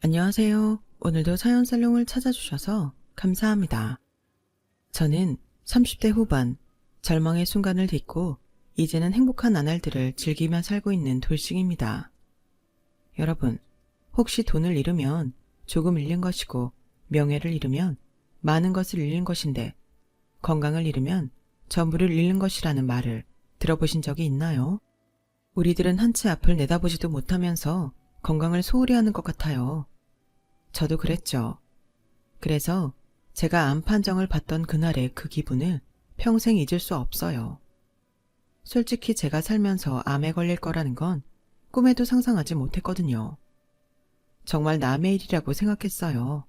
안녕하세요. 오늘도 사연 살롱을 찾아주셔서 감사합니다. 저는 30대 후반, 절망의 순간을 딛고 이제는 행복한 나날들을 즐기며 살고 있는 돌싱입니다. 여러분, 혹시 돈을 잃으면 조금 잃는 것이고 명예를 잃으면 많은 것을 잃는 것인데 건강을 잃으면 전부를 잃는 것이라는 말을 들어보신 적이 있나요? 우리들은 한 치 앞을 내다보지도 못하면서 건강을 소홀히 하는 것 같아요. 저도 그랬죠. 그래서 제가 암 판정을 받던 그날의 그 기분을 평생 잊을 수 없어요. 솔직히 제가 살면서 암에 걸릴 거라는 건 꿈에도 상상하지 못했거든요. 정말 남의 일이라고 생각했어요.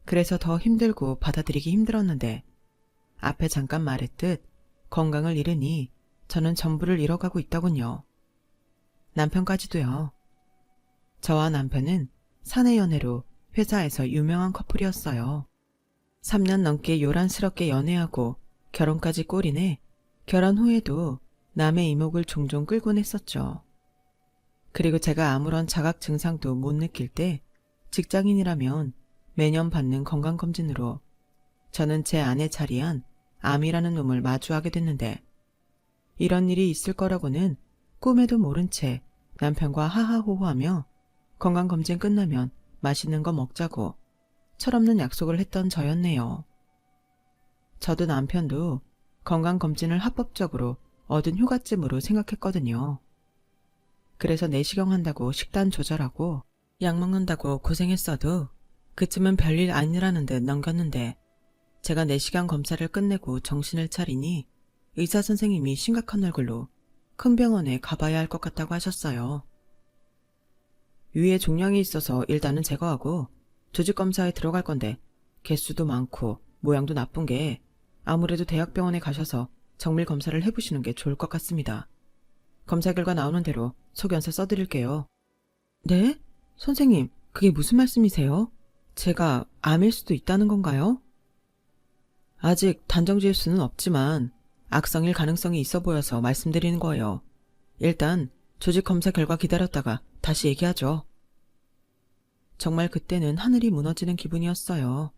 그래서 더 힘들고 받아들이기 힘들었는데 앞에 잠깐 말했듯 건강을 잃으니 저는 전부를 잃어가고 있더군요. 남편까지도요. 저와 남편은 사내 연애로 회사에서 유명한 커플이었어요. 3년 넘게 요란스럽게 연애하고 결혼까지 꼬리내 결혼 후에도 남의 이목을 종종 끌곤 했었죠. 그리고 제가 아무런 자각 증상도 못 느낄 때 직장인이라면 매년 받는 건강검진으로 저는 제 안에 자리한 암이라는 놈을 마주하게 됐는데 이런 일이 있을 거라고는 꿈에도 모른 채 남편과 하하호호하며 건강검진 끝나면 맛있는 거 먹자고 철없는 약속을 했던 저였네요. 저도 남편도 건강검진을 합법적으로 얻은 휴가쯤으로 생각했거든요. 그래서 내시경 한다고 식단 조절하고 약 먹는다고 고생했어도 그쯤은 별일 아니라는 듯 넘겼는데 제가 내시경 검사를 끝내고 정신을 차리니 의사 선생님이 심각한 얼굴로 큰 병원에 가봐야 할 것 같다고 하셨어요. 위에 종양이 있어서 일단은 제거하고 조직검사에 들어갈 건데 개수도 많고 모양도 나쁜 게 아무래도 대학병원에 가셔서 정밀 검사를 해보시는 게 좋을 것 같습니다. 검사 결과 나오는 대로 소견서 써드릴게요. 네? 선생님, 그게 무슨 말씀이세요? 제가 암일 수도 있다는 건가요? 아직 단정 지을 수는 없지만 악성일 가능성이 있어 보여서 말씀드리는 거예요. 일단 조직 검사 결과 기다렸다가 다시 얘기하죠. 정말 그때는 하늘이 무너지는 기분이었어요.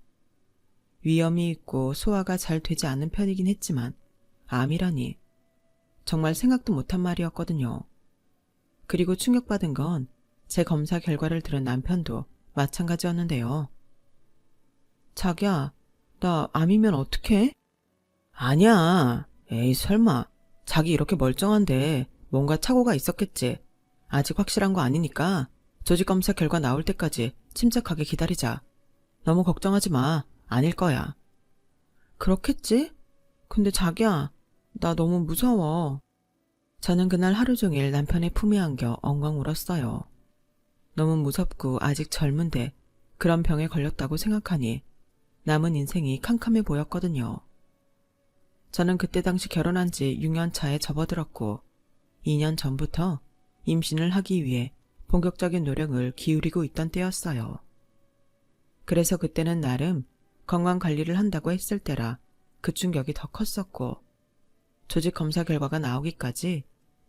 위염이 있고 소화가 잘 되지 않은 편이긴 했지만 암이라니 정말 생각도 못한 말이었거든요. 그리고 충격받은 건 제 검사 결과를 들은 남편도 마찬가지였는데요. 자기야, 나 암이면 어떡해? 아니야. 에이 설마. 자기 이렇게 멀쩡한데 뭔가 착오가 있었겠지. 아직 확실한 거 아니니까 조직검사 결과 나올 때까지 침착하게 기다리자. 너무 걱정하지 마. 아닐 거야. 그렇겠지? 근데 자기야, 나 너무 무서워. 저는 그날 하루 종일 남편의 품에 안겨 엉엉 울었어요. 너무 무섭고 아직 젊은데 그런 병에 걸렸다고 생각하니 남은 인생이 캄캄해 보였거든요. 저는 그때 당시 결혼한 지 6년 차에 접어들었고 2년 전부터 임신을 하기 위해 본격적인 노력을 기울이고 있던 때였어요. 그래서 그때는 나름 건강관리를 한다고 했을 때라 그 충격이 더 컸었고 조직 검사 결과가 나오기까지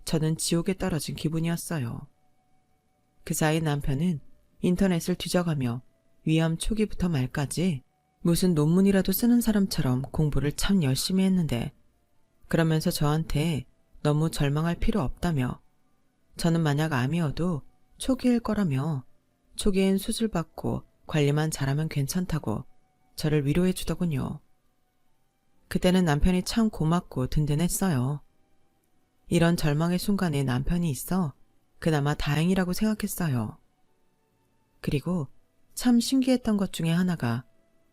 저는 지옥에 떨어진 기분이었어요. 그 사이 남편은 인터넷을 뒤져가며 위암 초기부터 말까지 무슨 논문이라도 쓰는 사람처럼 공부를 참 열심히 했는데 그러면서 저한테 너무 절망할 필요 없다며 저는 만약 암이어도 초기일 거라며 초기엔 수술받고 관리만 잘하면 괜찮다고 저를 위로해 주더군요. 그때는 남편이 참 고맙고 든든했어요. 이런 절망의 순간에 남편이 있어 그나마 다행이라고 생각했어요. 그리고 참 신기했던 것 중에 하나가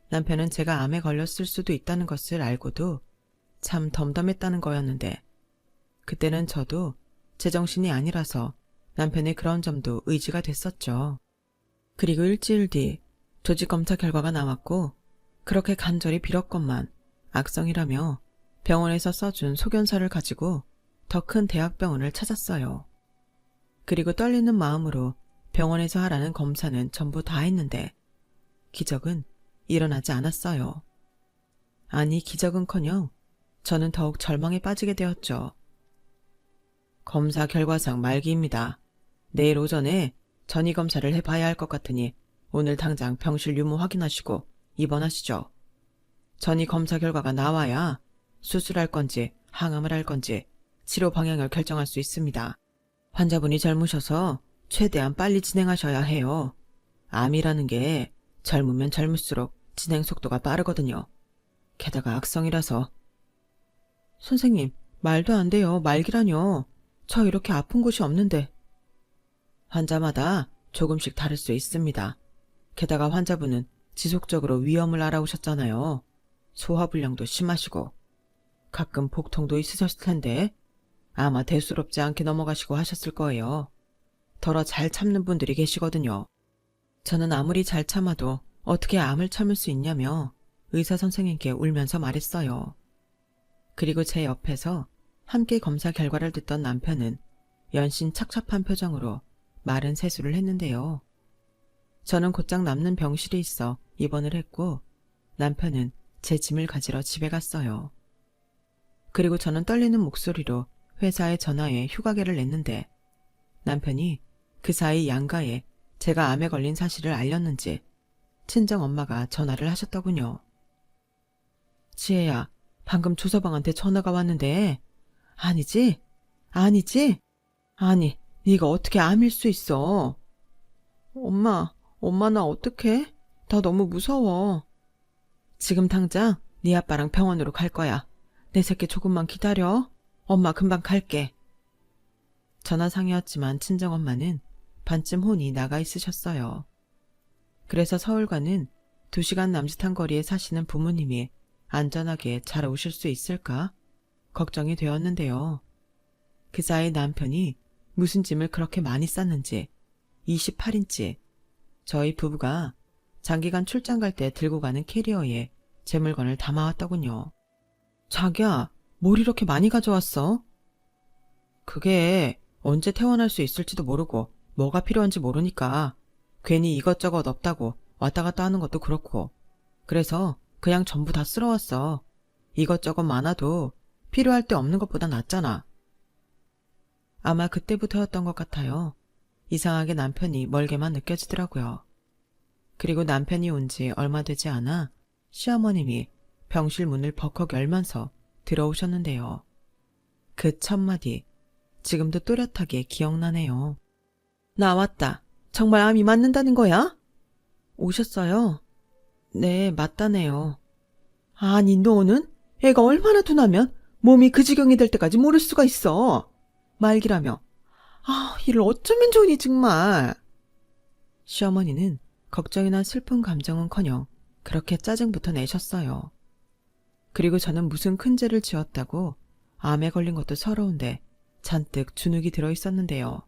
남편은 제가 암에 걸렸을 수도 있다는 것을 알고도 참 덤덤했다는 거였는데 그때는 저도 제정신이 아니라서 남편의 그런 점도 의지가 됐었죠. 그리고 일주일 뒤 조직검사 결과가 나왔고 그렇게 간절히 빌었건만 악성이라며 병원에서 써준 소견서를 가지고 더 큰 대학병원을 찾았어요. 그리고 떨리는 마음으로 병원에서 하라는 검사는 전부 다 했는데 기적은 일어나지 않았어요. 아니 기적은커녕 저는 더욱 절망에 빠지게 되었죠. 검사 결과상 말기입니다. 내일 오전에 전이검사를 해봐야 할 것 같으니 오늘 당장 병실 유무 확인하시고 입원하시죠. 전이 검사 결과가 나와야 수술할 건지 항암을 할 건지 치료 방향을 결정할 수 있습니다. 환자분이 젊으셔서 최대한 빨리 진행하셔야 해요. 암이라는 게 젊으면 젊을수록 진행 속도가 빠르거든요. 게다가 악성이라서. 선생님, 말도 안 돼요. 말기라뇨. 저 이렇게 아픈 곳이 없는데. 환자마다 조금씩 다를 수 있습니다. 게다가 환자분은 지속적으로 위험을 알아오셨잖아요. 소화불량도 심하시고 가끔 복통도 있으셨을 텐데 아마 대수롭지 않게 넘어가시고 하셨을 거예요. 더러 잘 참는 분들이 계시거든요. 저는 아무리 잘 참아도 어떻게 암을 참을 수 있냐며 의사 선생님께 울면서 말했어요. 그리고 제 옆에서 함께 검사 결과를 듣던 남편은 연신 착잡한 표정으로 마른 세수를 했는데요. 저는 곧장 남는 병실에 있어 입원을 했고 남편은 제 짐을 가지러 집에 갔어요. 그리고 저는 떨리는 목소리로 회사에 전화해 휴가계를 냈는데 남편이 그 사이 양가에 제가 암에 걸린 사실을 알렸는지 친정엄마가 전화를 하셨더군요. 지혜야, 방금 조서방한테 전화가 왔는데 아니지? 아니지? 아니, 네가 어떻게 암일 수 있어? 엄마 나 어떡해? 나 너무 무서워. 지금 당장 네 아빠랑 병원으로 갈 거야. 내 새끼 조금만 기다려. 엄마 금방 갈게. 전화상이었지만 친정엄마는 반쯤 혼이 나가 있으셨어요. 그래서 서울과는 2시간 남짓한 거리에 사시는 부모님이 안전하게 잘 오실 수 있을까 걱정이 되었는데요. 그 사이 남편이 무슨 짐을 그렇게 많이 쌌는지 28인치 저희 부부가 장기간 출장 갈 때 들고 가는 캐리어에 제 물건을 담아왔더군요. 자기야, 뭘 이렇게 많이 가져왔어? 그게 언제 퇴원할 수 있을지도 모르고 뭐가 필요한지 모르니까 괜히 이것저것 없다고 왔다 갔다 하는 것도 그렇고 그래서 그냥 전부 다 쓸어왔어. 이것저것 많아도 필요할 때 없는 것보다 낫잖아. 아마 그때부터였던 것 같아요. 이상하게 남편이 멀게만 느껴지더라고요. 그리고 남편이 온 지 얼마 되지 않아 시어머님이 병실 문을 벌컥 열면서 들어오셨는데요. 그 첫마디 지금도 또렷하게 기억나네요. 나왔다. 정말 암이 맞는다는 거야? 오셨어요? 네, 맞다네요. 아니, 너는 애가 얼마나 둔하면 몸이 그 지경이 될 때까지 모를 수가 있어. 말기라며. 아, 이를 어쩌면 좋으니 정말. 시어머니는 걱정이나 슬픈 감정은커녕 그렇게 짜증부터 내셨어요. 그리고 저는 무슨 큰 죄를 지었다고 암에 걸린 것도 서러운데 잔뜩 주눅이 들어있었는데요.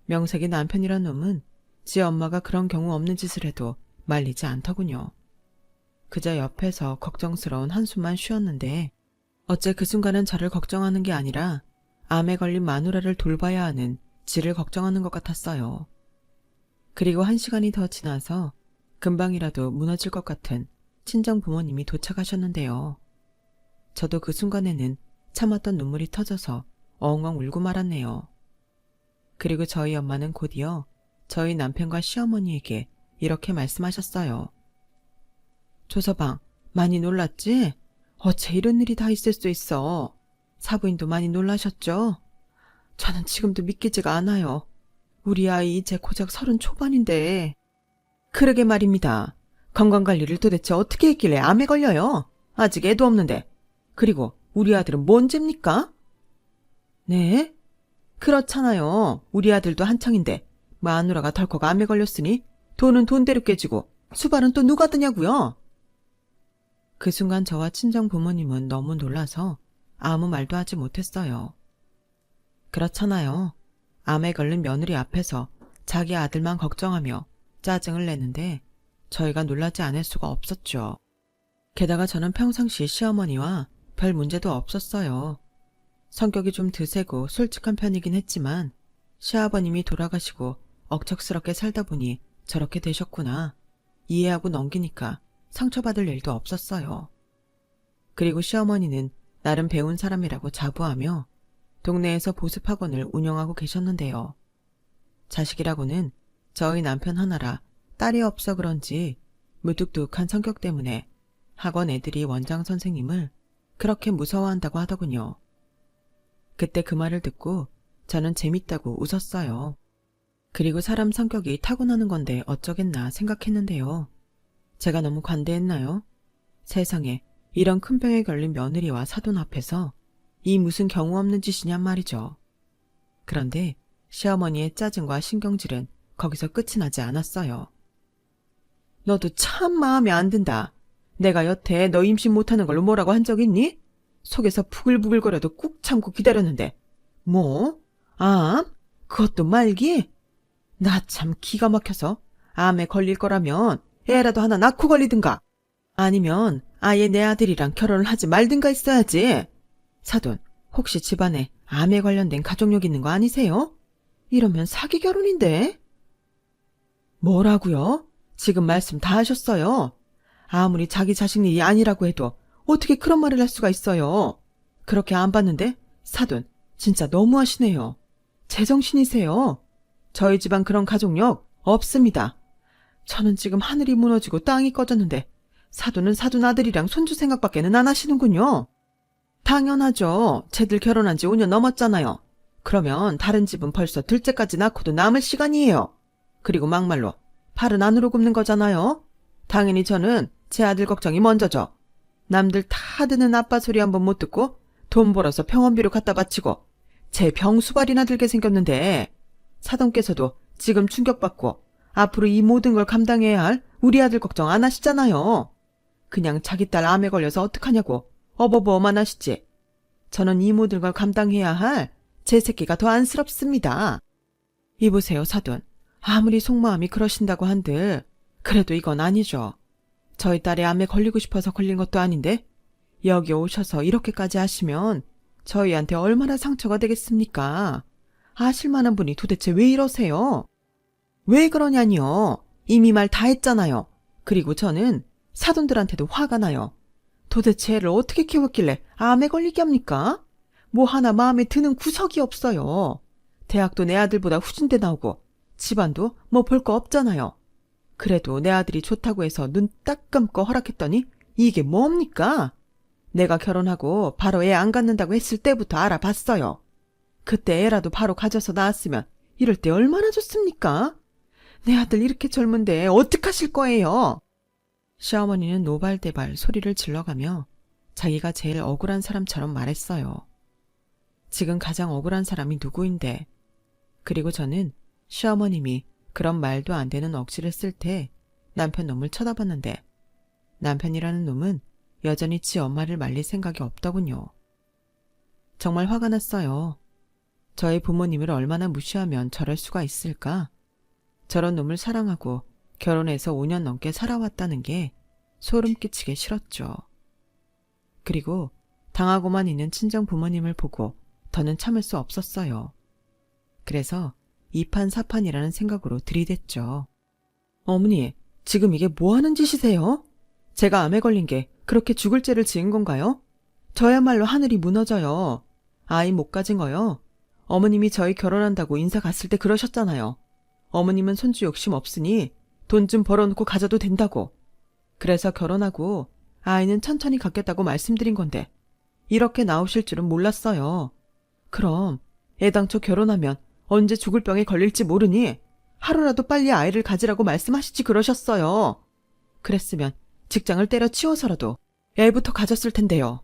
명색이 남편이란 놈은 지 엄마가 그런 경우 없는 짓을 해도 말리지 않더군요. 그저 옆에서 걱정스러운 한숨만 쉬었는데 어째 그 순간은 저를 걱정하는 게 아니라 암에 걸린 마누라를 돌봐야 하는 지를 걱정하는 것 같았어요. 그리고 1시간이 더 지나서 금방이라도 무너질 것 같은 친정 부모님이 도착하셨는데요. 저도 그 순간에는 참았던 눈물이 터져서 엉엉 울고 말았네요. 그리고 저희 엄마는 곧이어 저희 남편과 시어머니에게 이렇게 말씀하셨어요. 조서방, 많이 놀랐지? 어째 이런 일이 다 있을 수 있어. 사부인도 많이 놀라셨죠? 저는 지금도 믿기지가 않아요. 우리 아이 이제 고작 30 초반인데. 그러게 말입니다. 건강관리를 도대체 어떻게 했길래 암에 걸려요? 아직 애도 없는데. 그리고 우리 아들은 뭔 죄입니까? 네? 그렇잖아요. 우리 아들도 한창인데 마누라가 덜컥 암에 걸렸으니 돈은 돈대로 깨지고 수발은 또 누가 드냐고요? 그 순간 저와 친정 부모님은 너무 놀라서 아무 말도 하지 못했어요. 그렇잖아요. 암에 걸린 며느리 앞에서 자기 아들만 걱정하며 짜증을 내는데 저희가 놀라지 않을 수가 없었죠. 게다가 저는 평상시 시어머니와 별 문제도 없었어요. 성격이 좀 드세고 솔직한 편이긴 했지만 시아버님이 돌아가시고 억척스럽게 살다 보니 저렇게 되셨구나. 이해하고 넘기니까 상처받을 일도 없었어요. 그리고 시어머니는 나름 배운 사람이라고 자부하며 동네에서 보습학원을 운영하고 계셨는데요. 자식이라고는 저희 남편 하나라 딸이 없어 그런지 무뚝뚝한 성격 때문에 학원 애들이 원장 선생님을 그렇게 무서워한다고 하더군요. 그때 그 말을 듣고 저는 재밌다고 웃었어요. 그리고 사람 성격이 타고나는 건데 어쩌겠나 생각했는데요. 제가 너무 관대했나요? 세상에 이런 큰 병에 걸린 며느리와 사돈 앞에서 이 무슨 경우 없는 짓이냔 말이죠. 그런데 시어머니의 짜증과 신경질은 거기서 끝이 나지 않았어요. 너도 참 마음에 안 든다. 내가 여태 너 임신 못하는 걸로 뭐라고 한 적 있니? 속에서 부글부글거려도 꾹 참고 기다렸는데 뭐? 암? 그것도 말기? 나 참 기가 막혀서 암에 걸릴 거라면 애라도 하나 낳고 걸리든가 아니면 아예 내 아들이랑 결혼을 하지 말든가 했어야지. 사돈, 혹시 집안에 암에 관련된 가족력 있는 거 아니세요? 이러면 사기 결혼인데? 뭐라고요? 지금 말씀 다 하셨어요. 아무리 자기 자식 일이 아니라고 해도 어떻게 그런 말을 할 수가 있어요. 그렇게 안 봤는데 사돈 진짜 너무하시네요. 제정신이세요. 저희 집안 그런 가족력 없습니다. 저는 지금 하늘이 무너지고 땅이 꺼졌는데 사돈은 사돈 아들이랑 손주 생각밖에는 안 하시는군요. 당연하죠. 쟤들 결혼한 지 5년 넘었잖아요. 그러면 다른 집은 벌써 둘째까지 낳고도 남을 시간이에요. 그리고 막말로 팔은 안으로 굽는 거잖아요. 당연히 저는 제 아들 걱정이 먼저죠. 남들 다 드는 아빠 소리 한번 못 듣고 돈 벌어서 병원비로 갖다 바치고 제 병수발이나 들게 생겼는데 사돈께서도 지금 충격받고 앞으로 이 모든 걸 감당해야 할 우리 아들 걱정 안 하시잖아요. 그냥 자기 딸 암에 걸려서 어떡하냐고 어버버만 하시지. 저는 이 모든 걸 감당해야 할 제 새끼가 더 안쓰럽습니다. 이보세요 사돈. 아무리 속마음이 그러신다고 한들 그래도 이건 아니죠. 저희 딸의 암에 걸리고 싶어서 걸린 것도 아닌데 여기 오셔서 이렇게까지 하시면 저희한테 얼마나 상처가 되겠습니까? 아실 만한 분이 도대체 왜 이러세요? 왜 그러냐니요. 이미 말 다 했잖아요. 그리고 저는 사돈들한테도 화가 나요. 도대체 애를 어떻게 키웠길래 암에 걸리게 합니까? 뭐 하나 마음에 드는 구석이 없어요. 대학도 내 아들보다 후진대 나오고 집안도 뭐 볼 거 없잖아요. 그래도 내 아들이 좋다고 해서 눈 딱 감고 허락했더니 이게 뭡니까? 내가 결혼하고 바로 애 안 갖는다고 했을 때부터 알아봤어요. 그때 애라도 바로 가져서 낳았으면 이럴 때 얼마나 좋습니까? 내 아들 이렇게 젊은데 어떡하실 거예요? 시어머니는 노발대발 소리를 질러가며 자기가 제일 억울한 사람처럼 말했어요. 지금 가장 억울한 사람이 누구인데. 그리고 저는 시어머님이 그런 말도 안 되는 억지를 쓸 때 남편 놈을 쳐다봤는데 남편이라는 놈은 여전히 지 엄마를 말릴 생각이 없더군요. 정말 화가 났어요. 저희 부모님을 얼마나 무시하면 저럴 수가 있을까? 저런 놈을 사랑하고 결혼해서 5년 넘게 살아왔다는 게 소름 끼치게 싫었죠. 그리고 당하고만 있는 친정 부모님을 보고 더는 참을 수 없었어요. 그래서 이판사판이라는 생각으로 들이댔죠. 어머니, 지금 이게 뭐 하는 짓이세요? 제가 암에 걸린 게 그렇게 죽을 죄를 지은 건가요? 저야말로 하늘이 무너져요. 아이 못 가진 거요. 어머님이 저희 결혼한다고 인사 갔을 때 그러셨잖아요. 어머님은 손주 욕심 없으니 돈 좀 벌어놓고 가져도 된다고. 그래서 결혼하고 아이는 천천히 갖겠다고 말씀드린 건데 이렇게 나오실 줄은 몰랐어요. 그럼 애당초 결혼하면 언제 죽을 병에 걸릴지 모르니 하루라도 빨리 아이를 가지라고 말씀하시지 그러셨어요. 그랬으면 직장을 때려치워서라도 애부터 가졌을 텐데요.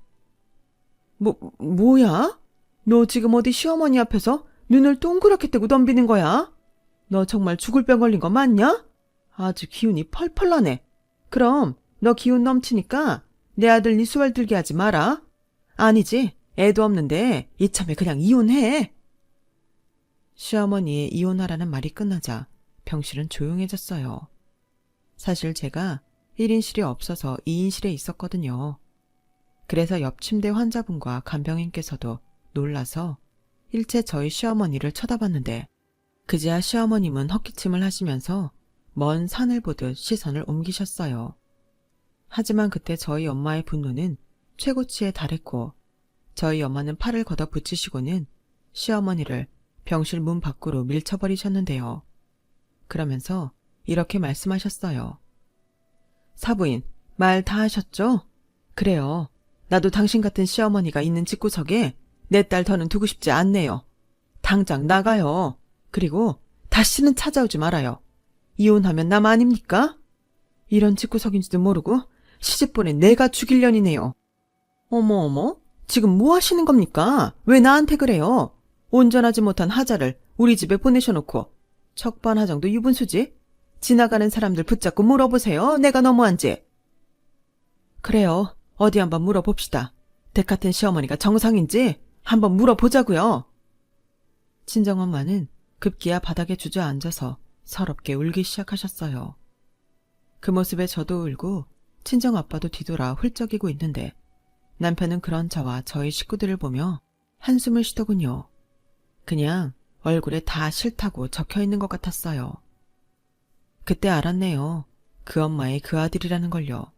뭐야? 너 지금 어디 시어머니 앞에서 눈을 동그랗게 뜨고 덤비는 거야? 너 정말 죽을 병 걸린 거 맞냐? 아주 기운이 펄펄 나네. 그럼 너 기운 넘치니까 내 아들 이수발 들게 하지 마라. 아니지, 애도 없는데 이참에 그냥 이혼해. 시어머니의 이혼하라는 말이 끝나자 병실은 조용해졌어요. 사실 제가 1인실이 없어서 2인실에 있었거든요. 그래서 옆 침대 환자분과 간병인께서도 놀라서 일체 저희 시어머니를 쳐다봤는데 그제야 시어머님은 헛기침을 하시면서 먼 산을 보듯 시선을 옮기셨어요. 하지만 그때 저희 엄마의 분노는 최고치에 달했고 저희 엄마는 팔을 걷어 붙이시고는 시어머니를 병실 문 밖으로 밀쳐버리셨는데요. 그러면서 이렇게 말씀하셨어요. 사부인, 말 다 하셨죠? 그래요. 나도 당신 같은 시어머니가 있는 집구석에 내 딸 더는 두고 싶지 않네요. 당장 나가요. 그리고 다시는 찾아오지 말아요. 이혼하면 남 아닙니까? 이런 집구석인지도 모르고 시집 보낸 내가 죽일 년이네요. 어머, 지금 뭐 하시는 겁니까? 왜 나한테 그래요? 온전하지 못한 하자를 우리 집에 보내셔놓고 척반하장도 유분수지? 지나가는 사람들 붙잡고 물어보세요. 내가 너무한지. 그래요. 어디 한번 물어봅시다. 댁 같은 시어머니가 정상인지 한번 물어보자고요. 친정엄마는 급기야 바닥에 주저앉아서 서럽게 울기 시작하셨어요. 그 모습에 저도 울고 친정아빠도 뒤돌아 훌쩍이고 있는데 남편은 그런 저와 저희 식구들을 보며 한숨을 쉬더군요. 그냥 얼굴에 다 싫다고 적혀있는 것 같았어요. 그때 알았네요. 그 엄마의 그 아들이라는 걸요.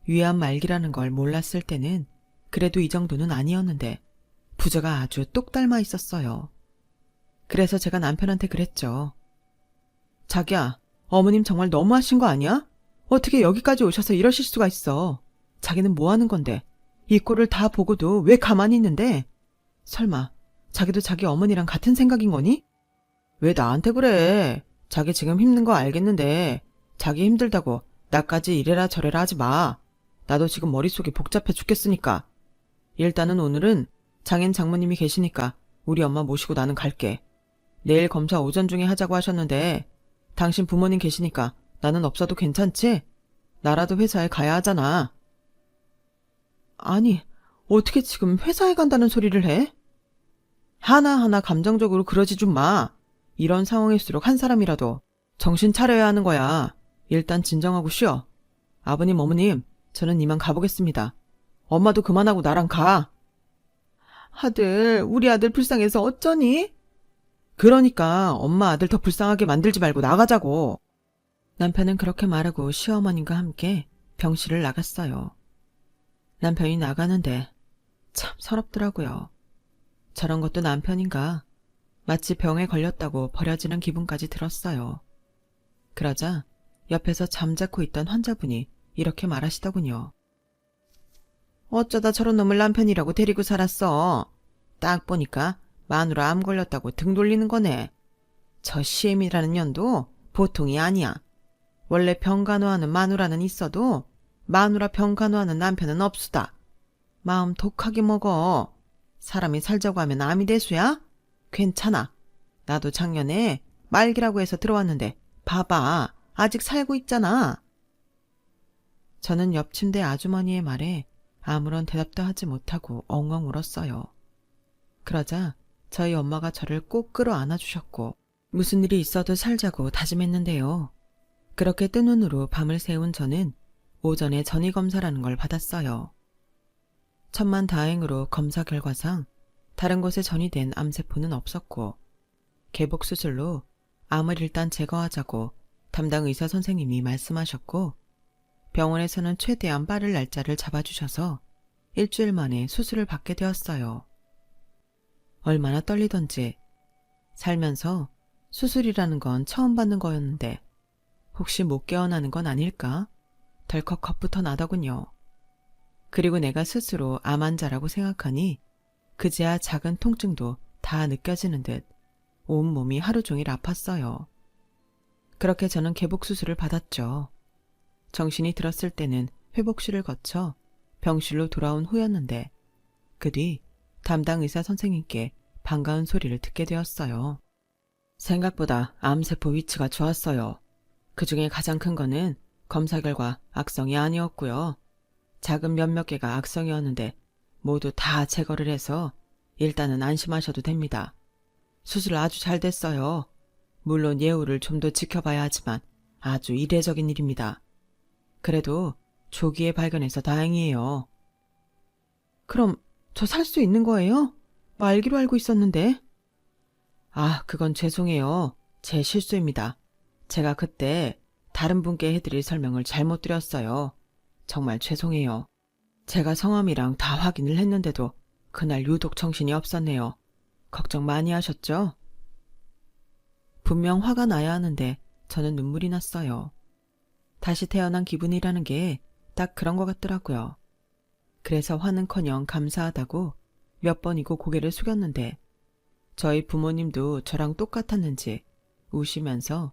위안 말기라는 걸 몰랐을 때는 그래도 이 정도는 아니었는데 부자가 아주 똑 닮아 있었어요. 그래서 제가 남편한테 그랬죠. 자기야, 어머님 정말 너무하신 거 아니야? 어떻게 여기까지 오셔서 이러실 수가 있어. 자기는 뭐 하는 건데 이 꼴을 다 보고도 왜 가만히 있는데? 설마 자기도 자기 어머니랑 같은 생각인 거니? 왜 나한테 그래? 자기 지금 힘든 거 알겠는데 자기 힘들다고 나까지 이래라 저래라 하지 마. 나도 지금 머릿속이 복잡해 죽겠으니까. 일단은 오늘은 장인 장모님이 계시니까 우리 엄마 모시고 나는 갈게. 내일 검사 오전 중에 하자고 하셨는데 당신 부모님 계시니까 나는 없어도 괜찮지? 나라도 회사에 가야 하잖아. 아니, 어떻게 지금 회사에 간다는 소리를 해? 하나하나 감정적으로 그러지 좀 마. 이런 상황일수록 한 사람이라도 정신 차려야 하는 거야. 일단 진정하고 쉬어. 아버님, 어머님, 저는 이만 가보겠습니다. 엄마도 그만하고 나랑 가. 아들, 우리 아들 불쌍해서 어쩌니? 그러니까 엄마 아들 더 불쌍하게 만들지 말고 나가자고. 남편은 그렇게 말하고 시어머님과 함께 병실을 나갔어요. 남편이 나가는데 참 서럽더라고요. 저런 것도 남편인가? 마치 병에 걸렸다고 버려지는 기분까지 들었어요. 그러자 옆에서 잠자코 있던 환자분이 이렇게 말하시더군요. 어쩌다 저런 놈을 남편이라고 데리고 살았어. 딱 보니까 마누라 암 걸렸다고 등 돌리는 거네. 저 시엠이라는 년도 보통이 아니야. 원래 병간호하는 마누라는 있어도 마누라 병간호하는 남편은 없수다. 마음 독하게 먹어. 사람이 살자고 하면 암이 대수야? 괜찮아. 나도 작년에 말기라고 해서 들어왔는데 봐봐. 아직 살고 있잖아. 저는 옆 침대 아주머니의 말에 아무런 대답도 하지 못하고 엉엉 울었어요. 그러자 저희 엄마가 저를 꼭 끌어안아 주셨고 무슨 일이 있어도 살자고 다짐했는데요. 그렇게 뜬 눈으로 밤을 새운 저는 오전에 전이검사라는 걸 받았어요. 천만다행으로 검사 결과상 다른 곳에 전이된 암세포는 없었고 개복수술로 암을 일단 제거하자고 담당 의사 선생님이 말씀하셨고 병원에서는 최대한 빠른 날짜를 잡아주셔서 일주일 만에 수술을 받게 되었어요. 얼마나 떨리던지 살면서 수술이라는 건 처음 받는 거였는데 혹시 못 깨어나는 건 아닐까? 덜컥 겁부터 나더군요. 그리고 내가 스스로 암 환자라고 생각하니 그제야 작은 통증도 다 느껴지는 듯 온몸이 하루 종일 아팠어요. 그렇게 저는 개복수술을 받았죠. 정신이 들었을 때는 회복실을 거쳐 병실로 돌아온 후였는데 그 뒤 담당 의사 선생님께 반가운 소리를 듣게 되었어요. 생각보다 암세포 위치가 좋았어요. 그중에 가장 큰 거는 검사 결과 악성이 아니었고요. 작은 몇몇 개가 악성이었는데 모두 다 제거를 해서 일단은 안심하셔도 됩니다. 수술 아주 잘 됐어요. 물론 예후를 좀 더 지켜봐야 하지만 아주 이례적인 일입니다. 그래도 조기에 발견해서 다행이에요. 그럼 저 살 수 있는 거예요? 말기로 알고 있었는데. 아, 그건 죄송해요. 제 실수입니다. 제가 그때 다른 분께 해드릴 설명을 잘못 드렸어요. 정말 죄송해요. 제가 성함이랑 다 확인을 했는데도 그날 유독 정신이 없었네요. 걱정 많이 하셨죠? 분명 화가 나야 하는데 저는 눈물이 났어요. 다시 태어난 기분이라는 게 딱 그런 것 같더라고요. 그래서 화는커녕 감사하다고 몇 번이고 고개를 숙였는데 저희 부모님도 저랑 똑같았는지 우시면서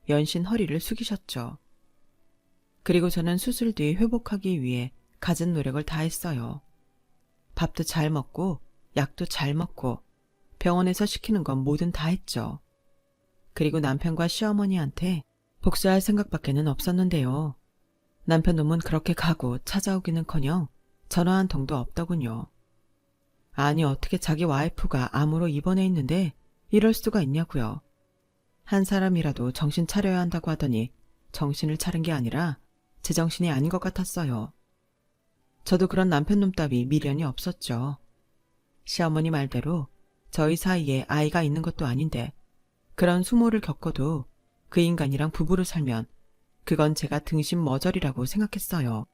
연신 허리를 숙이셨죠. 그리고 저는 수술 뒤 회복하기 위해 갖은 노력을 다했어요. 밥도 잘 먹고 약도 잘 먹고 병원에서 시키는 건 뭐든 다 했죠. 그리고 남편과 시어머니한테 복수할 생각밖에는 없었는데요. 남편 놈은 그렇게 가고 찾아오기는커녕 전화 한 통도 없더군요. 아니 어떻게 자기 와이프가 암으로 입원해 있는데 이럴 수가 있냐고요. 한 사람이라도 정신 차려야 한다고 하더니 정신을 차린 게 아니라 제정신이 아닌 것 같았어요. 저도 그런 남편 놈 따위 미련이 없었죠. 시어머니 말대로 저희 사이에 아이가 있는 것도 아닌데 그런 수모를 겪어도 그 인간이랑 부부로 살면 그건 제가 등신 머저리라고 생각했어요.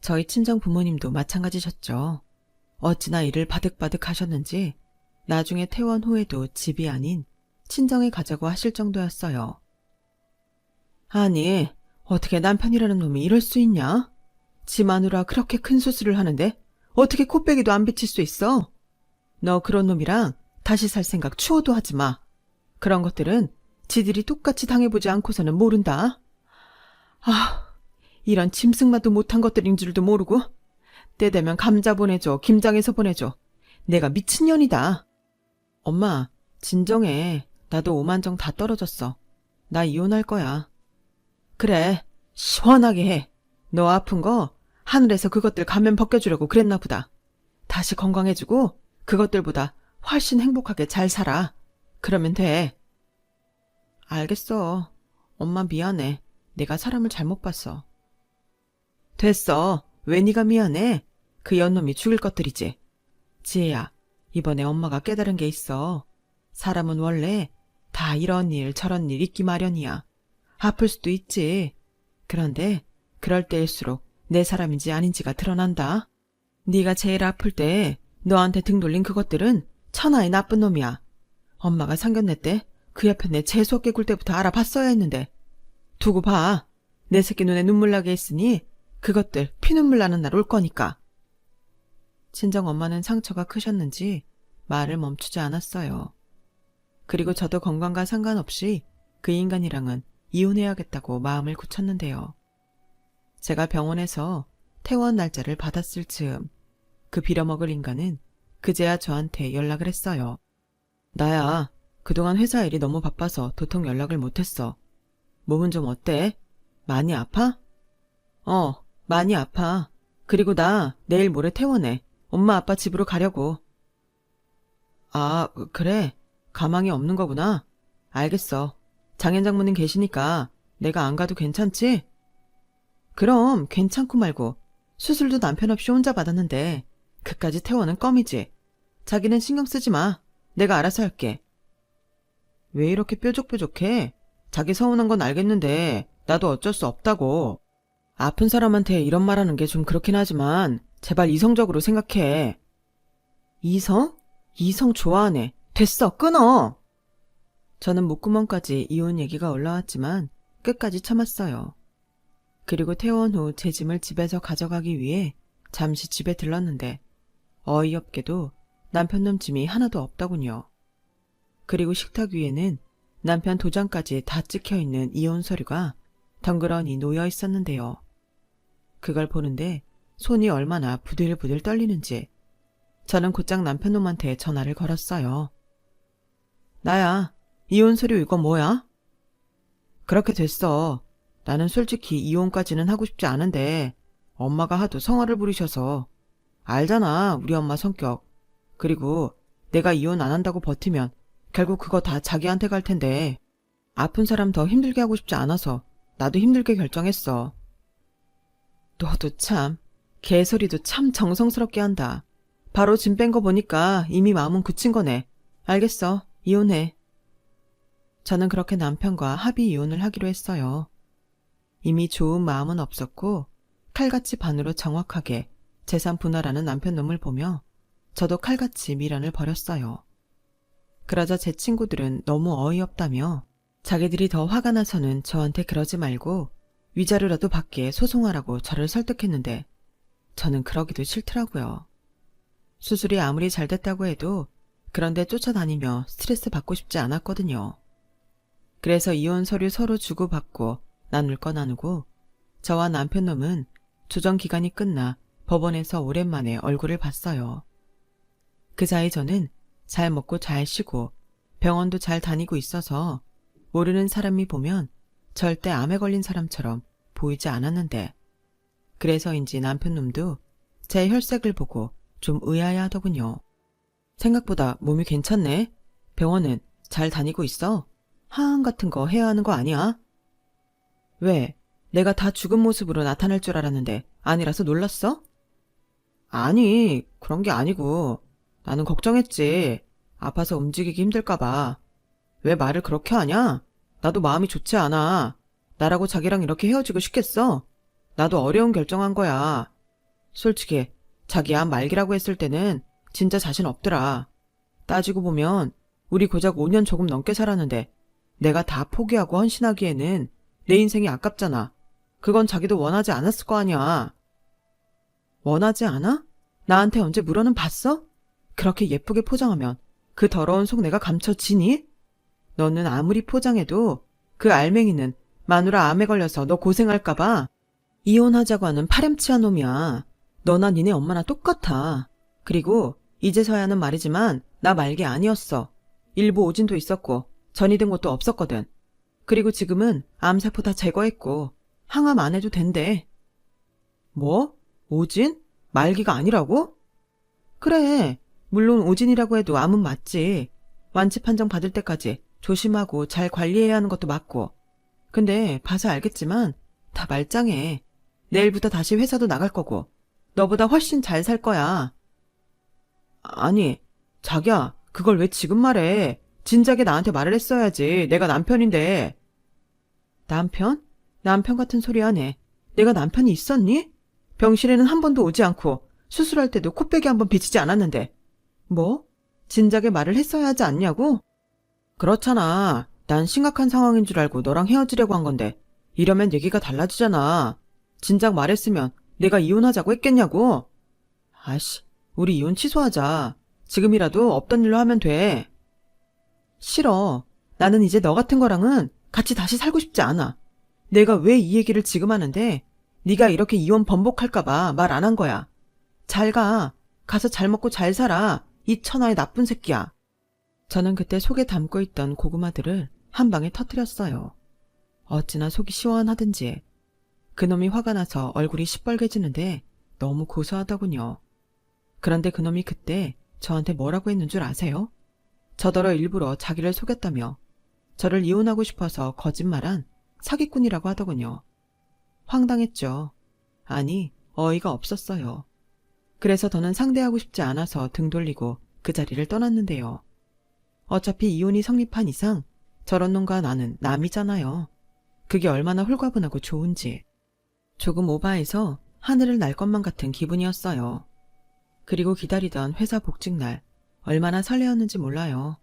저희 친정 부모님도 마찬가지셨죠. 어찌나 일을 바득바득 하셨는지 나중에 퇴원 후에도 집이 아닌 친정에 가자고 하실 정도였어요. 아니, 어떻게 남편이라는 놈이 이럴 수 있냐? 지 마누라 그렇게 큰 수술을 하는데 어떻게 코빼기도 안 비칠 수 있어? 너 그런 놈이랑 다시 살 생각 추호도 하지 마. 그런 것들은 지들이 똑같이 당해보지 않고서는 모른다. 아, 이런 짐승만도 못한 것들인 줄도 모르고 때 되면 감자 보내줘, 김장해서 보내줘. 내가 미친년이다. 엄마, 진정해. 나도 오만정 다 떨어졌어. 나 이혼할 거야. 그래, 시원하게 해. 너 아픈 거 하늘에서 그것들 가면 벗겨주려고 그랬나 보다. 다시 건강해지고 그것들보다 훨씬 행복하게 잘 살아. 그러면 돼. 알겠어. 엄마 미안해. 내가 사람을 잘못 봤어. 됐어. 왜 네가 미안해? 그 연놈이 죽일 것들이지. 지혜야, 이번에 엄마가 깨달은 게 있어. 사람은 원래 다 이런 일 저런 일 있기 마련이야. 아플 수도 있지. 그런데 그럴 때일수록 내 사람인지 아닌지가 드러난다. 네가 제일 아플 때 너한테 등 돌린 그것들은 천하의 나쁜 놈이야. 엄마가 상견례 때 그 옆에 내 재수없게 굴 때부터 알아봤어야 했는데. 두고 봐. 내 새끼 눈에 눈물 나게 했으니 그것들 피눈물 나는 날 올 거니까. 친정 엄마는 상처가 크셨는지 말을 멈추지 않았어요. 그리고 저도 건강과 상관없이 그 인간이랑은 이혼해야겠다고 마음을 굳혔는데요. 제가 병원에서 퇴원 날짜를 받았을 즈음 그 빌어먹을 인간은 그제야 저한테 연락을 했어요. 나야, 그동안 회사 일이 너무 바빠서 도통 연락을 못했어. 몸은 좀 어때? 많이 아파? 많이 아파. 그리고 나 내일 모레 퇴원해. 엄마 아빠 집으로 가려고. 아, 그래. 가망이 없는 거구나. 알겠어. 장현 장모님 계시니까 내가 안 가도 괜찮지? 그럼 괜찮고 말고. 수술도 남편 없이 혼자 받았는데 그까지 퇴원은 껌이지. 자기는 신경 쓰지 마. 내가 알아서 할게. 왜 이렇게 뾰족뾰족해? 자기 서운한 건 알겠는데 나도 어쩔 수 없다고. 아픈 사람한테 이런 말하는 게 좀 그렇긴 하지만 제발 이성적으로 생각해. 이성? 이성 좋아하네. 됐어, 끊어. 저는 목구멍까지 이혼 얘기가 올라왔지만 끝까지 참았어요. 그리고 퇴원 후 제 짐을 집에서 가져가기 위해 잠시 집에 들렀는데 어이없게도 남편 놈 짐이 하나도 없더군요. 그리고 식탁 위에는 남편 도장까지 다 찍혀있는 이혼 서류가 덩그러니 놓여 있었는데요. 그걸 보는데 손이 얼마나 부들부들 떨리는지 저는 곧장 남편 놈한테 전화를 걸었어요. 나야, 이혼 서류 이거 뭐야? 그렇게 됐어. 나는 솔직히 이혼까지는 하고 싶지 않은데 엄마가 하도 성화를 부리셔서. 알잖아, 우리 엄마 성격. 그리고 내가 이혼 안 한다고 버티면 결국 그거 다 자기한테 갈 텐데 아픈 사람 더 힘들게 하고 싶지 않아서 나도 힘들게 결정했어. 너도 참, 개소리도 참 정성스럽게 한다. 바로 짐 뺀 거 보니까 이미 마음은 굳힌 거네. 알겠어, 이혼해. 저는 그렇게 남편과 합의 이혼을 하기로 했어요. 이미 좋은 마음은 없었고 칼같이 반으로 정확하게 재산 분할하는 남편 놈을 보며 저도 칼같이 미련을 버렸어요. 그러자 제 친구들은 너무 어이없다며 자기들이 더 화가 나서는 저한테 그러지 말고 위자료라도 받게 소송하라고 저를 설득했는데 저는 그러기도 싫더라고요. 수술이 아무리 잘 됐다고 해도 그런데 쫓아다니며 스트레스 받고 싶지 않았거든요. 그래서 이혼 서류 서로 주고받고 나눌 거 나누고 저와 남편 놈은 조정 기간이 끝나 법원에서 오랜만에 얼굴을 봤어요. 그 사이 저는 잘 먹고 잘 쉬고 병원도 잘 다니고 있어서 모르는 사람이 보면 절대 암에 걸린 사람처럼 보이지 않았는데 그래서인지 남편 놈도 제 혈색을 보고 좀 의아해하더군요. 생각보다 몸이 괜찮네. 병원은 잘 다니고 있어? 하안 같은 거 해야 하는 거 아니야? 왜? 내가 다 죽은 모습으로 나타날 줄 알았는데 아니라서 놀랐어? 아니, 그런 게 아니고 나는 걱정했지. 아파서 움직이기 힘들까 봐. 왜 말을 그렇게 하냐? 나도 마음이 좋지 않아. 나라고 자기랑 이렇게 헤어지고 싶겠어? 나도 어려운 결정한 거야. 솔직히 자기 암 말기라고 했을 때는 진짜 자신 없더라. 따지고 보면 우리 고작 5년 조금 넘게 살았는데 내가 다 포기하고 헌신하기에는 내 인생이 아깝잖아. 그건 자기도 원하지 않았을 거 아니야. 원하지 않아? 나한테 언제 물어는 봤어? 그렇게 예쁘게 포장하면 그 더러운 속 내가 감춰지니? 너는 아무리 포장해도 그 알맹이는 마누라 암에 걸려서 너 고생할까봐 이혼하자고 하는 파렴치한 놈이야. 너나 니네 엄마나 똑같아. 그리고 이제서야 하는 말이지만 나 말기 아니었어. 일부 오진도 있었고 전이 든 것도 없었거든. 그리고 지금은 암세포 다 제거했고 항암 안 해도 된대. 뭐? 오진? 말기가 아니라고? 그래. 물론 오진이라고 해도 암은 맞지. 완치 판정 받을 때까지 조심하고 잘 관리해야 하는 것도 맞고. 근데 봐서 알겠지만 다 말짱해. 내일부터 다시 회사도 나갈 거고 너보다 훨씬 잘 살 거야. 아니, 자기야, 그걸 왜 지금 말해? 진작에 나한테 말을 했어야지. 내가 남편인데. 남편? 남편 같은 소리 하네. 내가 남편이 있었니? 병실에는 한 번도 오지 않고 수술할 때도 코빼기 한 번 비치지 않았는데. 뭐? 진작에 말을 했어야 하지 않냐고? 그렇잖아. 난 심각한 상황인 줄 알고 너랑 헤어지려고 한 건데 이러면 얘기가 달라지잖아. 진작 말했으면 내가 이혼하자고 했겠냐고? 아이씨, 우리 이혼 취소하자. 지금이라도 없던 일로 하면 돼. 싫어. 나는 이제 너 같은 거랑은 같이 다시 살고 싶지 않아. 내가 왜 이 얘기를 지금 하는데 네가 이렇게 이혼 번복할까 봐 말 안 한 거야. 잘 가. 가서 잘 먹고 잘 살아. 이 천하의 나쁜 새끼야. 저는 그때 속에 담고 있던 고구마들을 한 방에 터뜨렸어요. 어찌나 속이 시원하든지. 그놈이 화가 나서 얼굴이 시뻘개지는데 너무 고소하더군요. 그런데 그놈이 그때 저한테 뭐라고 했는 줄 아세요? 저더러 일부러 자기를 속였다며 저를 이혼하고 싶어서 거짓말한 사기꾼이라고 하더군요. 황당했죠. 아니, 어이가 없었어요. 그래서 더는 상대하고 싶지 않아서 등 돌리고 그 자리를 떠났는데요. 어차피 이혼이 성립한 이상 저런 놈과 나는 남이잖아요. 그게 얼마나 홀가분하고 좋은지. 조금 오바해서 하늘을 날 것만 같은 기분이었어요. 그리고 기다리던 회사 복직날 얼마나 설레었는지 몰라요.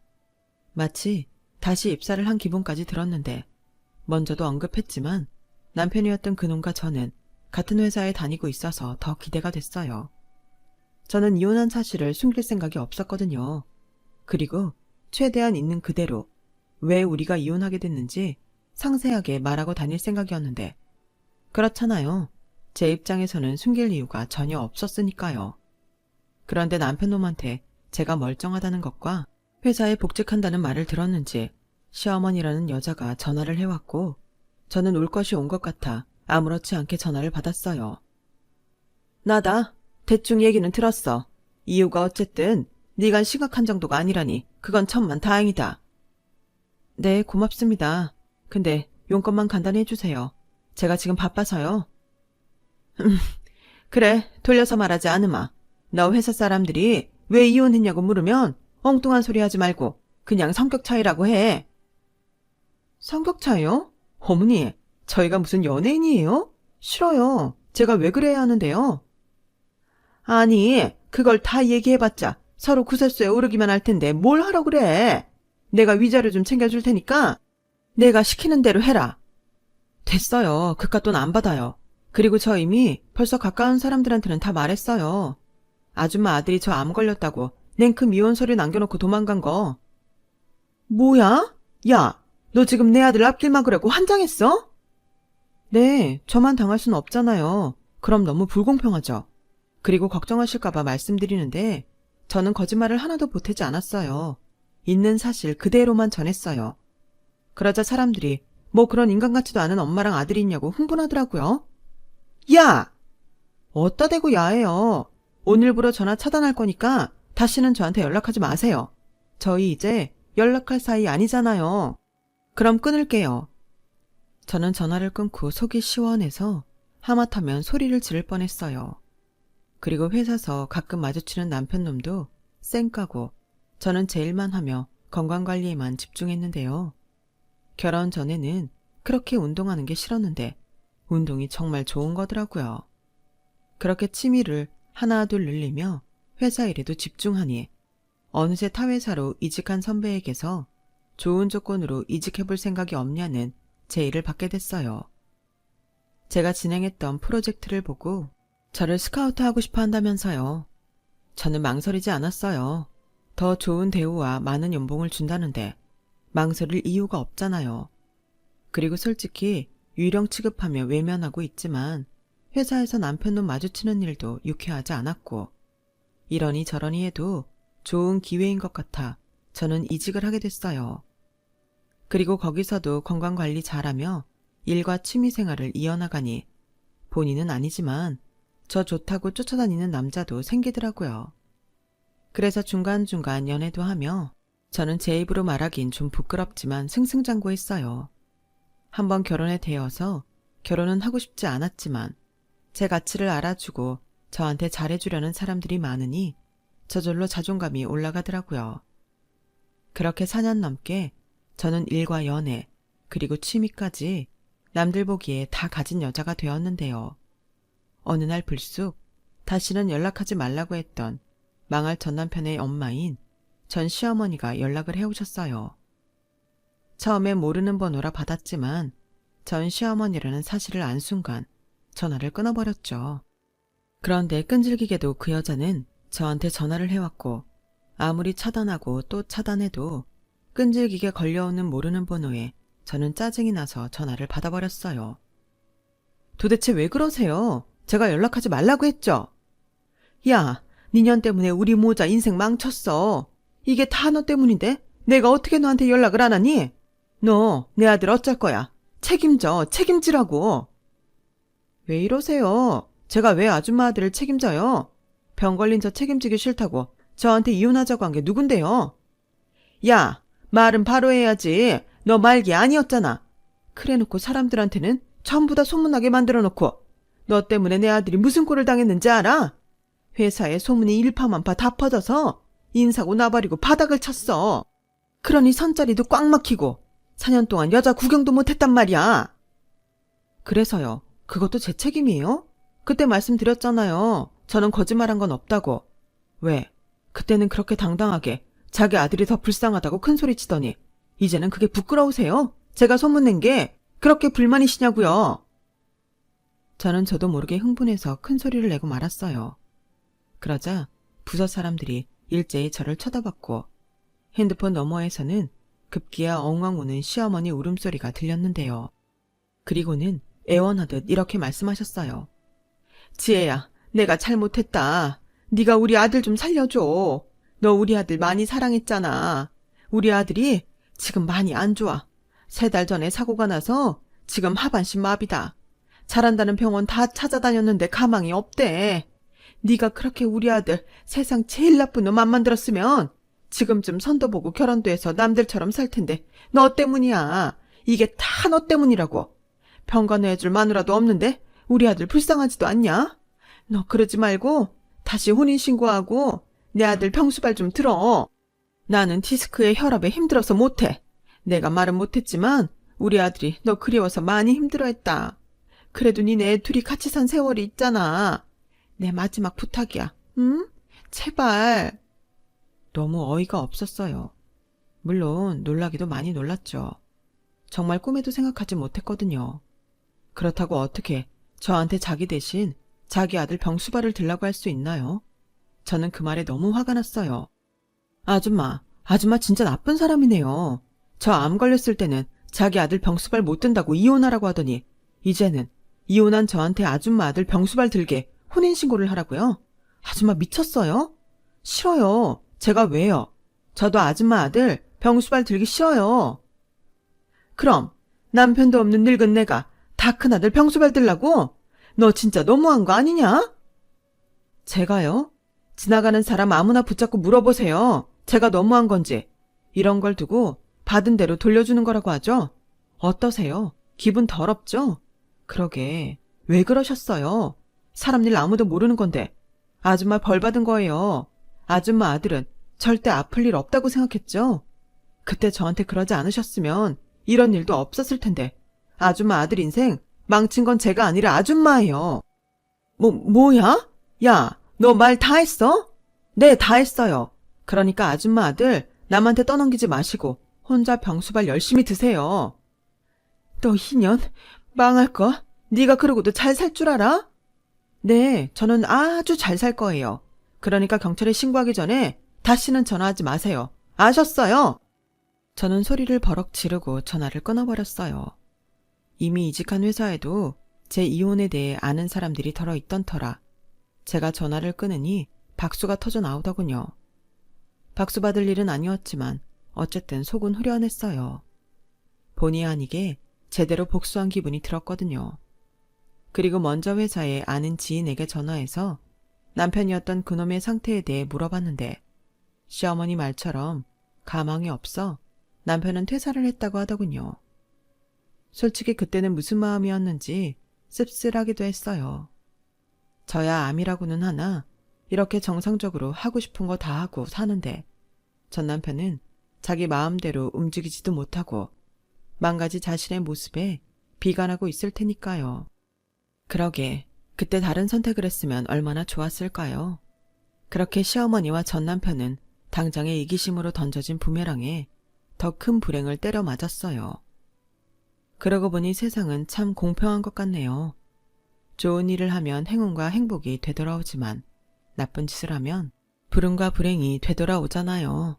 마치 다시 입사를 한 기분까지 들었는데 먼저도 언급했지만 남편이었던 그놈과 저는 같은 회사에 다니고 있어서 더 기대가 됐어요. 저는 이혼한 사실을 숨길 생각이 없었거든요. 그리고 최대한 있는 그대로 왜 우리가 이혼하게 됐는지 상세하게 말하고 다닐 생각이었는데 그렇잖아요. 제 입장에서는 숨길 이유가 전혀 없었으니까요. 그런데 남편놈한테 제가 멀쩡하다는 것과 회사에 복직한다는 말을 들었는지 시어머니라는 여자가 전화를 해왔고 저는 올 것이 온 것 같아 아무렇지 않게 전화를 받았어요. 나다. 대충 얘기는 들었어. 이유가 어쨌든 네가 심각한 정도가 아니라니 그건 천만 다행이다. 네, 고맙습니다. 근데 용건만 간단히 해주세요. 제가 지금 바빠서요. 그래, 돌려서 말하지 않으마. 너 회사 사람들이 왜 이혼했냐고 물으면 엉뚱한 소리 하지 말고 그냥 성격 차이라고 해. 성격 차이요? 어머니, 저희가 무슨 연예인이에요? 싫어요. 제가 왜 그래야 하는데요? 아니, 그걸 다 얘기해봤자 서로 구설수에 오르기만 할 텐데 뭘 하러 그래. 내가 위자료 좀 챙겨줄 테니까. 내가 시키는 대로 해라. 됐어요. 그깟 돈 안 받아요. 그리고 저 이미 벌써 가까운 사람들한테는 다 말했어요. 아줌마 아들이 저 암 걸렸다고 냉큼 이혼 서류 남겨놓고 도망간 거. 뭐야? 야, 너 지금 내 아들 앞길 막으려고 환장했어? 네, 저만 당할 순 없잖아요. 그럼 너무 불공평하죠. 그리고 걱정하실까봐 말씀드리는데 저는 거짓말을 하나도 보태지 않았어요. 있는 사실 그대로만 전했어요. 그러자 사람들이 뭐 그런 인간 같지도 않은 엄마랑 아들이 있냐고 흥분하더라고요. 야! 어따 대고 야해요. 오늘부로 전화 차단할 거니까 다시는 저한테 연락하지 마세요. 저희 이제 연락할 사이 아니잖아요. 그럼 끊을게요. 저는 전화를 끊고 속이 시원해서 하마터면 소리를 지를 뻔했어요. 그리고 회사서 가끔 마주치는 남편놈도 쌩까고 저는 제 일만 하며 건강관리에만 집중했는데요. 결혼 전에는 그렇게 운동하는 게 싫었는데 운동이 정말 좋은 거더라고요. 그렇게 취미를 하나 둘 늘리며 회사 일에도 집중하니 어느새 타회사로 이직한 선배에게서 좋은 조건으로 이직해볼 생각이 없냐는 제의를 받게 됐어요. 제가 진행했던 프로젝트를 보고 저를 스카우트하고 싶어 한다면서요. 저는 망설이지 않았어요. 더 좋은 대우와 많은 연봉을 준다는데 망설일 이유가 없잖아요. 그리고 솔직히 유령 취급하며 외면하고 있지만 회사에서 남편놈 마주치는 일도 유쾌하지 않았고 이러니 저러니 해도 좋은 기회인 것 같아 저는 이직을 하게 됐어요. 그리고 거기서도 건강관리 잘하며 일과 취미생활을 이어나가니 본인은 아니지만 저 좋다고 쫓아다니는 남자도 생기더라고요. 그래서 중간중간 연애도 하며 저는 제 입으로 말하긴 좀 부끄럽지만 승승장구했어요. 한번 결혼에 대어서 결혼은 하고 싶지 않았지만 제 가치를 알아주고 저한테 잘해주려는 사람들이 많으니 저절로 자존감이 올라가더라고요. 그렇게 4년 넘게 저는 일과 연애 그리고 취미까지 남들 보기에 다 가진 여자가 되었는데요. 어느 날 불쑥 다시는 연락하지 말라고 했던 망할 전남편의 엄마인 전 시어머니가 연락을 해오셨어요. 처음에 모르는 번호라 받았지만 전 시어머니라는 사실을 안 순간 전화를 끊어버렸죠. 그런데 끈질기게도 그 여자는 저한테 전화를 해왔고 아무리 차단하고 또 차단해도 끈질기게 걸려오는 모르는 번호에 저는 짜증이 나서 전화를 받아버렸어요. 도대체 왜 그러세요? 제가 연락하지 말라고 했죠? 야, 니년 때문에 우리 모자 인생 망쳤어. 이게 다 너 때문인데 내가 어떻게 너한테 연락을 안 하니? 너 내 아들 어쩔 거야? 책임져, 책임지라고. 왜 이러세요? 제가 왜 아줌마 아들을 책임져요? 병 걸린 저 책임지기 싫다고 저한테 이혼하자고 한 게 누군데요? 야, 말은 바로 해야지. 너 말기 아니었잖아. 그래놓고 사람들한테는 전부 다 소문나게 만들어놓고 너 때문에 내 아들이 무슨 꼴을 당했는지 알아? 회사에 소문이 일파만파 다 퍼져서 인사고 나발이고 바닥을 쳤어. 그러니 선자리도 꽉 막히고 4년 동안 여자 구경도 못했단 말이야. 그래서요. 그것도 제 책임이에요? 그때 말씀드렸잖아요. 저는 거짓말한 건 없다고. 왜? 그때는 그렇게 당당하게 자기 아들이 더 불쌍하다고 큰소리치더니 이제는 그게 부끄러우세요? 제가 소문낸 게 그렇게 불만이시냐고요? 저는 저도 모르게 흥분해서 큰소리를 내고 말았어요. 그러자 부서 사람들이 일제히 저를 쳐다봤고 핸드폰 너머에서는 급기야 엉엉 우는 시어머니 울음소리가 들렸는데요. 그리고는 애원하듯 이렇게 말씀하셨어요. 지혜야, 내가 잘못했다. 네가 우리 아들 좀 살려줘. 너 우리 아들 많이 사랑했잖아. 우리 아들이 지금 많이 안 좋아. 3달 전에 사고가 나서 지금 하반신 마비다. 잘한다는 병원 다 찾아다녔는데 가망이 없대. 네가 그렇게 우리 아들 세상 제일 나쁜 놈 안 만들었으면 지금쯤 선도 보고 결혼도 해서 남들처럼 살 텐데 너 때문이야. 이게 다 너 때문이라고. 병간호해줄 마누라도 없는데 우리 아들 불쌍하지도 않냐? 너 그러지 말고 다시 혼인신고하고 내 아들 병수발 좀 들어. 나는 디스크에 혈압에 힘들어서 못해. 내가 말은 못했지만 우리 아들이 너 그리워서 많이 힘들어했다. 그래도 니네 애 둘이 같이 산 세월이 있잖아. 내 마지막 부탁이야. 응? 제발. 너무 어이가 없었어요. 물론 놀라기도 많이 놀랐죠. 정말 꿈에도 생각하지 못했거든요. 그렇다고 어떻게 저한테 자기 대신 자기 아들 병수발을 들라고 할 수 있나요? 저는 그 말에 너무 화가 났어요. 아줌마 진짜 나쁜 사람이네요. 저 암 걸렸을 때는 자기 아들 병수발 못 든다고 이혼하라고 하더니 이제는 이혼한 저한테 아줌마 아들 병수발 들게 혼인신고를 하라고요? 아줌마 미쳤어요? 싫어요. 제가 왜요? 저도 아줌마 아들 병수발 들기 싫어요. 그럼 남편도 없는 늙은 내가 다 큰 아들 병수발 들라고? 너 진짜 너무한 거 아니냐? 제가요? 지나가는 사람 아무나 붙잡고 물어보세요. 제가 너무한 건지. 이런 걸 두고 받은 대로 돌려주는 거라고 하죠? 어떠세요? 기분 더럽죠? 그러게 왜 그러셨어요? 사람 일 아무도 모르는 건데 아줌마 벌 받은 거예요. 아줌마 아들은 절대 아플 일 없다고 생각했죠? 그때 저한테 그러지 않으셨으면 이런 일도 없었을 텐데 아줌마 아들 인생 망친 건 제가 아니라 아줌마예요. 뭐야? 야, 너 말 다 했어? 네, 다 했어요. 그러니까 아줌마 아들 남한테 떠넘기지 마시고 혼자 병수발 열심히 드세요. 너 희년 망할 거? 네가 그러고도 잘 살 줄 알아? 네, 저는 아주 잘 살 거예요. 그러니까 경찰에 신고하기 전에 다시는 전화하지 마세요. 아셨어요? 저는 소리를 버럭 지르고 전화를 끊어버렸어요. 이미 이직한 회사에도 제 이혼에 대해 아는 사람들이 덜어 있던 터라 제가 전화를 끊으니 박수가 터져 나오더군요. 박수 받을 일은 아니었지만 어쨌든 속은 후련했어요. 본의 아니게 제대로 복수한 기분이 들었거든요. 그리고 먼저 회사에 아는 지인에게 전화해서 남편이었던 그놈의 상태에 대해 물어봤는데 시어머니 말처럼 가망이 없어 남편은 퇴사를 했다고 하더군요. 솔직히 그때는 무슨 마음이었는지 씁쓸하기도 했어요. 저야 암이라고는 하나 이렇게 정상적으로 하고 싶은 거 다 하고 사는데 전 남편은 자기 마음대로 움직이지도 못하고 망가지 자신의 모습에 비관하고 있을 테니까요. 그러게 그때 다른 선택을 했으면 얼마나 좋았을까요? 그렇게 시어머니와 전 남편은 당장의 이기심으로 던져진 부메랑에 더 큰 불행을 때려 맞았어요. 그러고 보니 세상은 참 공평한 것 같네요. 좋은 일을 하면 행운과 행복이 되돌아오지만 나쁜 짓을 하면 불운과 불행이 되돌아오잖아요.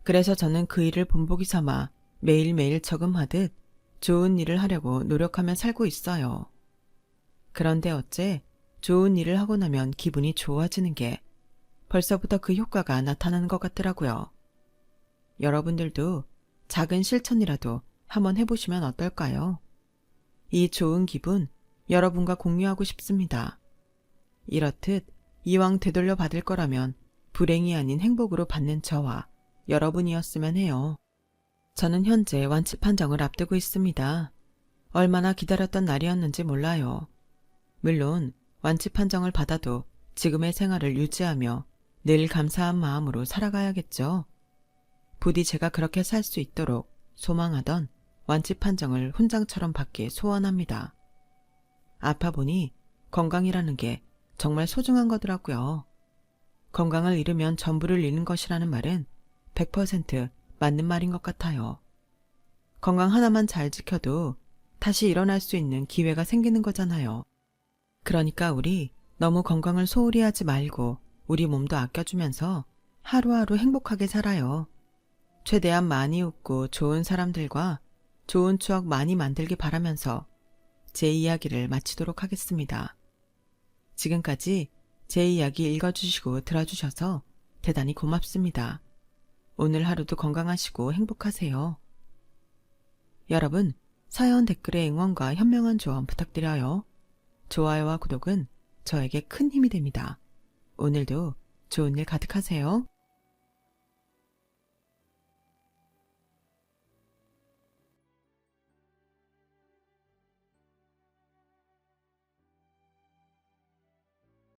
그래서 저는 그 일을 본보기 삼아 매일매일 저금하듯 좋은 일을 하려고 노력하며 살고 있어요. 그런데 어째 좋은 일을 하고 나면 기분이 좋아지는 게 벌써부터 그 효과가 나타나는 것 같더라고요. 여러분들도 작은 실천이라도 한번 해보시면 어떨까요? 이 좋은 기분 여러분과 공유하고 싶습니다. 이렇듯 이왕 되돌려 받을 거라면 불행이 아닌 행복으로 받는 저와 여러분이었으면 해요. 저는 현재 완치 판정을 앞두고 있습니다. 얼마나 기다렸던 날이었는지 몰라요. 물론 완치 판정을 받아도 지금의 생활을 유지하며 늘 감사한 마음으로 살아가야겠죠. 부디 제가 그렇게 살 수 있도록 소망하던 완치 판정을 훈장처럼 받길 소원합니다. 아파 보니 건강이라는 게 정말 소중한 거더라고요. 건강을 잃으면 전부를 잃는 것이라는 말은 100% 맞는 말인 것 같아요. 건강 하나만 잘 지켜도 다시 일어날 수 있는 기회가 생기는 거잖아요. 그러니까 우리 너무 건강을 소홀히 하지 말고 우리 몸도 아껴주면서 하루하루 행복하게 살아요. 최대한 많이 웃고 좋은 사람들과 좋은 추억 많이 만들기 바라면서 제 이야기를 마치도록 하겠습니다. 지금까지 제 이야기 읽어주시고 들어주셔서 대단히 고맙습니다. 오늘 하루도 건강하시고 행복하세요. 여러분, 사연 댓글에 응원과 현명한 조언 부탁드려요. 좋아요와 구독은 저에게 큰 힘이 됩니다. 오늘도 좋은 일 가득하세요.